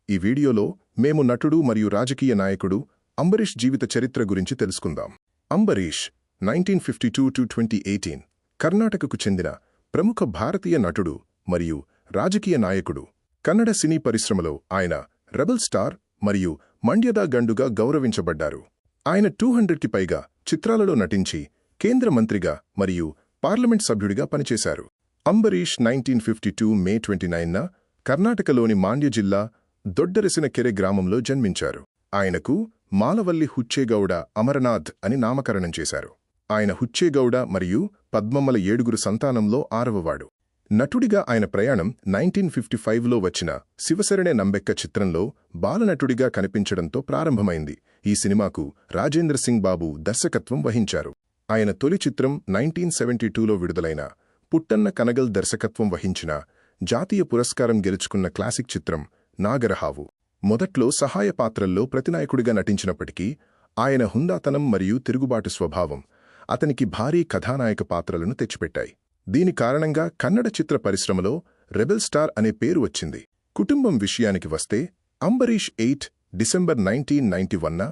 ఈ వీడియోలో మేము నటుడు మరియు రాజకీయ నాయకుడు అంబరీష్ జీవిత చరిత్ర గురించి తెలుసుకుందాం. అంబరీష్ 1952–2018 కర్ణాటకకు చెందిన ప్రముఖ భారతీయ నటుడు మరియు రాజకీయ నాయకుడు. కన్నడ సినీ పరిశ్రమలో ఆయన రెబల్ స్టార్ మరియు మండ్యద గండుగా గౌరవించబడ్డారు. ఆయన 200కి పైగా చిత్రాలలో నటించి కేంద్ర మంత్రిగా మరియు పార్లమెంట్ సభ్యుడిగా పనిచేశారు. అంబరీష్ 1952 మే 29న కర్ణాటకలోని మాండ్య జిల్లా దొడ్డరసినకెరె గ్రామంలో జన్మించారు. ఆయనకు మాలవల్లి హుచ్చేగౌడ అమరనాథ్ అని నామకరణం చేశారు. ఆయన హుచ్చేగౌడ మరియు పద్మమ్మల 7 సంతానంలో 6వవాడు. నటుడిగా ఆయన ప్రయాణం 1955లో వచ్చిన శివశరణే నంబెక్క చిత్రంలో బాలనటుడిగా కనిపించడంతో ప్రారంభమైంది. ఈ సినిమాకు రాజేంద్ర సింగ్ బాబు దర్శకత్వం వహించారు. ఆయన తొలి చిత్రం 1972లో విడుదలైన పుట్టన్న కనగల్ దర్శకత్వం వహించిన జాతీయ పురస్కారం గెలుచుకున్న క్లాసిక్ చిత్రం నాగరహావు. మొదట్లో సహాయ పాత్రల్లో ప్రతినాయకుడిగా నటించినప్పటికీ ఆయన హుందాతనం మరియు తిరుగుబాటు స్వభావం అతనికి భారీ కథానాయక పాత్రలను తెచ్చిపెట్టాయి. దీని కారణంగా కన్నడ చిత్ర పరిశ్రమలో రెబెల్ స్టార్ అనే పేరు వచ్చింది. కుటుంబం విషయానికి వస్తే అంబరీష్ 8 డిసెంబర్ 1991న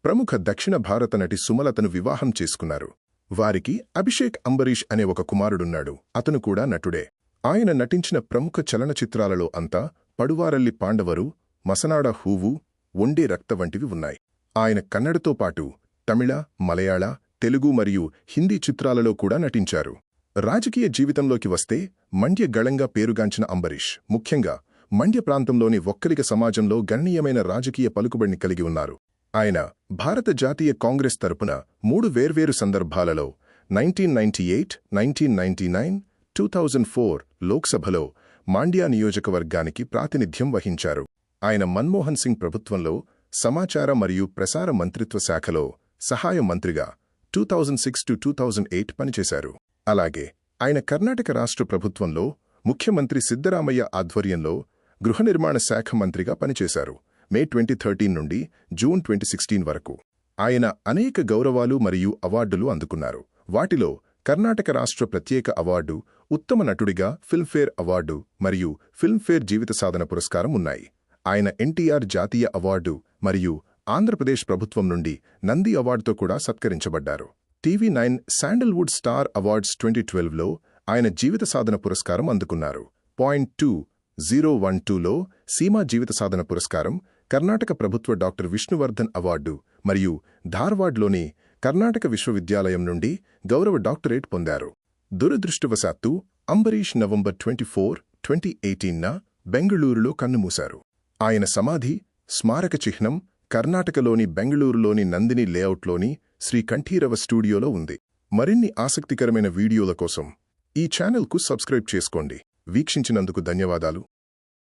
ప్రముఖ దక్షిణ భారత నటి సుమలతను వివాహం చేసుకున్నారు. వారికి అభిషేక్ అంబరీష్ అనే ఒక కుమారుడున్నాడు. అతను కూడా నటుడే. ఆయన నటించిన ప్రముఖ చలనచిత్రాలలో అంతా పడువారల్లి పాండవరు, మసనాడ హూవు, ఒండే రక్త వంటివి ఉన్నాయి. ఆయన కన్నడతో పాటు తమిళ, మలయాళ, తెలుగు మరియు హిందీ చిత్రాలలో కూడా నటించారు. రాజకీయ జీవితంలోకి వస్తే మండ్య గళంగా పేరుగాంచిన అంబరీష్ ముఖ్యంగా మండ్య ప్రాంతంలోని ఒక్కలిగ సమాజంలో గణనీయమైన రాజకీయ పలుకుబడిని కలిగి ఉన్నారు. ఆయన భారత జాతీయ కాంగ్రెస్ తరపున 3 వేర్వేరు సందర్భాలలో 1998, 1999, 2004 లోక్సభలో మాండ్యా నియోజకవర్గానికి ప్రాతినిధ్యం వహించారు. ఆయన మన్మోహన్ సింగ్ ప్రభుత్వంలో సమాచార మరియు ప్రసార మంత్రిత్వ శాఖలో సహాయ మంత్రిగా 2006–2008 పనిచేశారు. అలాగే ఆయన కర్ణాటక రాష్ట్ర ప్రభుత్వంలో ముఖ్యమంత్రి సిద్ధరామయ్య ఆధ్వర్యంలో గృహ నిర్మాణ శాఖ మంత్రిగా పనిచేశారు. మే 2013 నుండి జూన్ 2016 వరకు ఆయన అనేక గౌరవాలు మరియు అవార్డులు అందుకున్నారు. వాటిలో కర్ణాటక రాష్ట్ర ప్రత్యేక అవార్డు, ఉత్తమ నటుడిగా ఫిల్మ్ఫేర్ అవార్డు మరియు ఫిల్మ్ఫేర్ జీవిత సాధన పురస్కారం ఉన్నాయి. ఆయన ఎన్టీఆర్ జాతీయ అవార్డు మరియు ఆంధ్రప్రదేశ్ ప్రభుత్వం నుండి నంది అవార్డుతో కూడా సత్కరించబడ్డారు. TV9 శాండల్వుడ్ స్టార్ అవార్డ్స్ 2012లో ఆయన జీవిత సాధన పురస్కారం అందుకున్నారు. .2012లో సీమా జీవిత సాధన పురస్కారం, కర్ణాటక ప్రభుత్వ డాక్టర్ విష్ణువర్ధన్ అవార్డు మరియు ధార్వాడ్లోని కర్ణాటక విశ్వవిద్యాలయం నుండి గౌరవ డాక్టరేట్ పొందారు. దురదృష్టవశాత్తు అంబరీష్ నవంబర్ 24, 2018న బెంగళూరులో కన్నుమూశారు. ఆయన సమాధి, స్మారక చిహ్నం కర్ణాటకలోని బెంగళూరులోని నందిని లేఅవుట్లోని శ్రీ కంఠీరవ స్టూడియోలో ఉంది. మరిన్ని ఆసక్తికరమైన వీడియోల కోసం ఈ ఛానల్కు సబ్స్క్రైబ్ చేసుకోండి. వీక్షించినందుకు ధన్యవాదాలు.